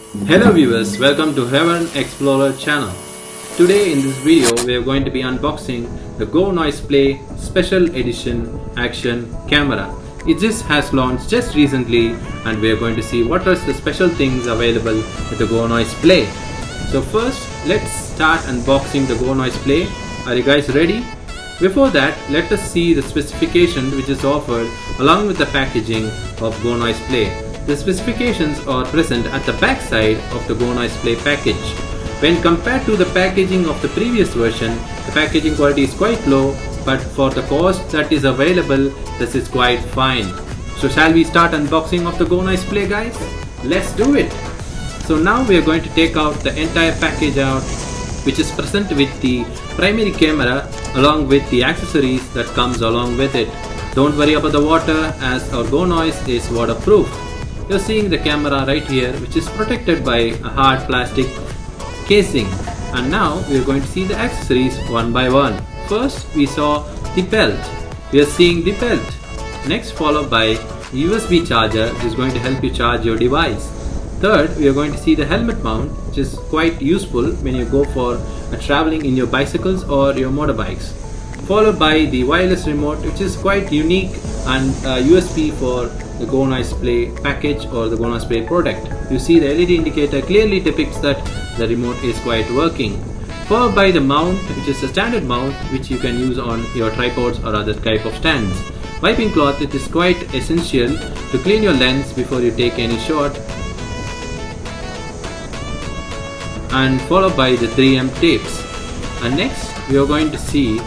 Hello viewers, welcome to Heaven Explorer channel. Today in this video we are going to be unboxing the GoNoise Play Special Edition Action Camera. It just has launched just recently and we are going to see what are the special things available with the GoNoise Play. So first let's start unboxing the GoNoise Play. Are you guys ready? Before that, let us see the specification which is offered along with the packaging of GoNoise Play. The specifications are present at the back side of the GoNoise Play package. When compared to the packaging of the previous version, the packaging quality is quite low, but for the cost that is available, this is quite fine. So shall we start unboxing of the GoNoise Play, guys? Let's do it! So now we are going to take out the entire package out, which is present with the primary camera along with the accessories that comes along with it. Don't worry about the water as our GoNoise is waterproof. You're seeing the camera right here, which is protected by a hard plastic casing. And now we are going to see the accessories one by one. First we saw the belt. We are seeing the belt. Next followed by USB charger, which is going to help you charge your device. Third, we are going to see the helmet mount, which is quite useful when you go for traveling in your bicycles or your motorbikes. Followed by the wireless remote, which is quite unique and USP for the GoNoise Play package or the GoNoise Play product. You see the LED indicator clearly depicts that the remote is quite working. Followed by the mount, which is a standard mount which you can use on your tripods or other type of stands. Wiping cloth, it is quite essential to clean your lens before you take any shot. And followed by the 3M tapes. And next we are going to see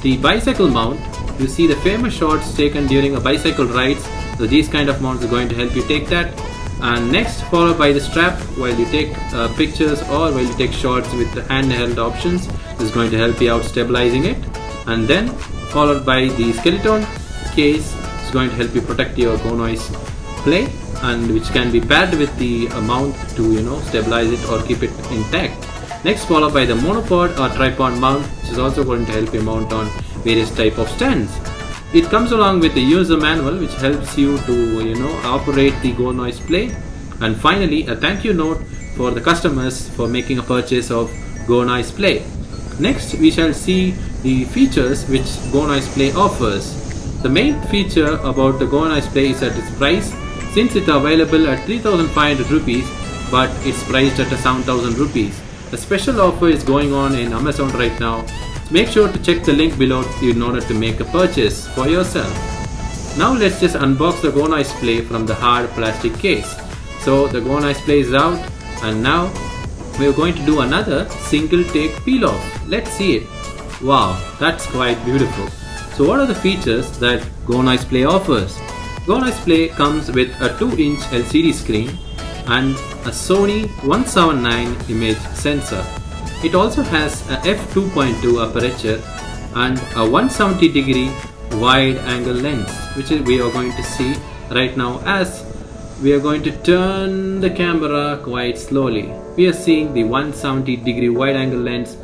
the bicycle mount. You see the famous shots taken during a bicycle rides, so these kind of mounts are going to help you take that. And next followed by the strap while you take pictures or while you take shots with the handheld options. This is going to help you out stabilizing it. And then followed by the skeleton case. It's going to help you protect your GoNoise Play, and which can be paired with the mount to stabilize it or keep it intact. Next followed by the monopod or tripod mount, which is also going to help you mount on various type of stands. It comes along with the user manual which helps you to operate the GoNoise Play. And finally a thank you note for the customers for making a purchase of GoNoise Play. Next we shall see the features which GoNoise Play offers. The main feature about the GoNoise Play is at its price. Since it's available at 3,500 rupees, but it's priced at 7,000 rupees. A special offer is going on in Amazon right now. Make sure to check the link below in order to make a purchase for yourself. Now let's just unbox the GoNoise Play from the hard plastic case. So the GoNoise Play is out, and now we are going to do another single take peel off. Let's see it. Wow, that's quite beautiful. So what are the features that GoNoise Play offers? GoNoise Play comes with a 2-inch LCD screen and a Sony 179 image sensor. It also has a f2.2 aperture and a 170-degree wide angle lens, which we are going to see right now as we are going to turn the camera quite slowly. We are seeing the 170-degree wide angle lens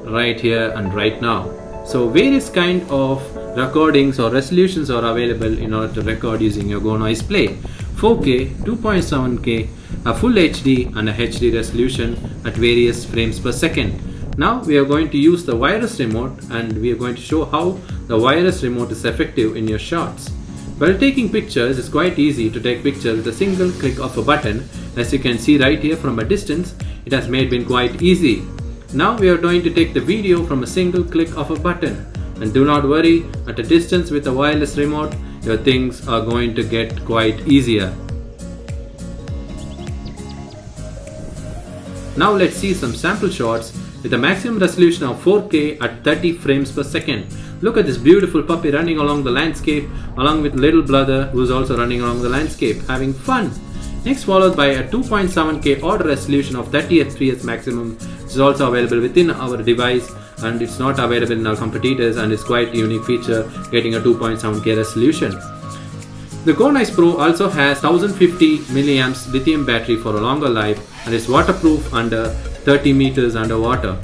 right here and right now. So various kind of recordings or resolutions are available in order to record using your GoNoise Play. 4K, 2.7K, a full HD and a HD resolution at various frames per second. Now we are going to use the wireless remote and we are going to show how the wireless remote is effective in your shots. While taking pictures, it's quite easy to take pictures with a single click of a button. As you can see right here from a distance, it has been quite easy. Now we are going to take the video from a single click of a button. And do not worry, at a distance with a wireless remote, your things are going to get quite easier. Now let's see some sample shots with a maximum resolution of 4K at 30 frames per second. Look at this beautiful puppy running along the landscape along with little brother who's also running along the landscape having fun. Next followed by a 2.7K auto resolution of 30 FPS maximum, which is also available within our device and it's not available in our competitors, and it's quite a unique feature getting a 2.7K resolution. The GoNoise Pro also has 1050 mAh lithium battery for a longer life and is waterproof under 30 meters underwater.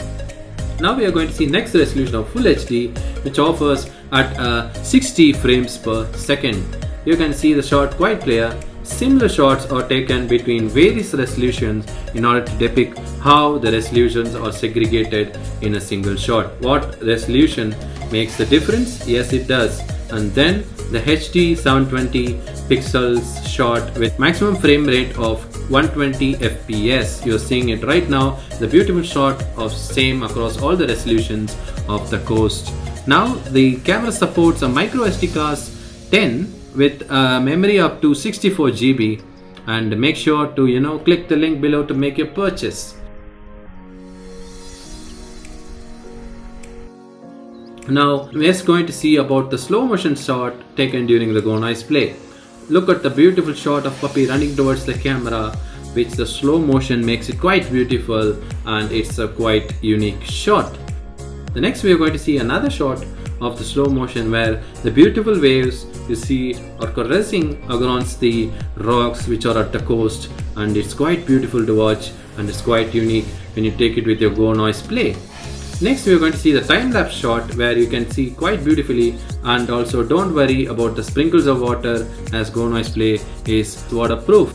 Now we are going to see next resolution of Full HD, which offers at 60 frames per second. You can see the shot quite clear. Similar shots are taken between various resolutions in order to depict how the resolutions are segregated in a single shot. What resolution makes the difference? Yes, it does. And then the HD 720 pixels shot with maximum frame rate of 120 fps. You're seeing it right now, the beautiful shot of same across all the resolutions of the coast. Now the camera supports a micro SD card 10 with memory up to 64 GB, and make sure to click the link below to make your purchase. Now we're just going to see about the slow motion shot taken during the GoNoise Play. Look at the beautiful shot of puppy running towards the camera, which the slow motion makes it quite beautiful, and it's a quite unique shot. The next we are going to see another shot of the slow motion where the beautiful waves you see are caressing against the rocks which are at the coast, and it's quite beautiful to watch, and it's quite unique when you take it with your GoNoise Play. Next we are going to see the time-lapse shot where you can see quite beautifully, and also don't worry about the sprinkles of water as GoNoise Play is waterproof.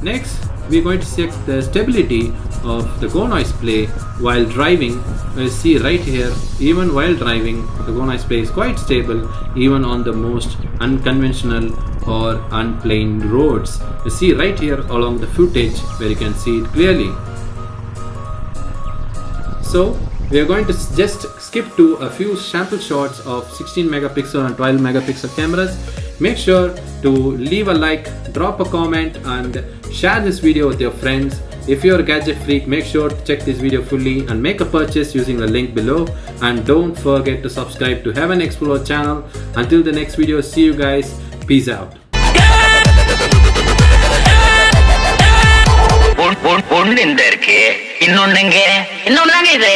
Next we are going to check the stability of the GoNoise Play while driving. You see right here, even while driving the GoNoise Play is quite stable even on the most unconventional or unplaned roads. You see right here along the footage where you can see it clearly. So we are going to just skip to a few sample shots of 16 megapixel and 12 megapixel cameras. Make sure to leave a like, drop a comment, and share this video with your friends. If you're a gadget freak, make sure to check this video fully and make a purchase using the link below. And don't forget to subscribe to Heaven Explorer channel. Until the next video, see you guys. Peace out. ಇನ್ನೊಂದಂಗೆ ಇದೆ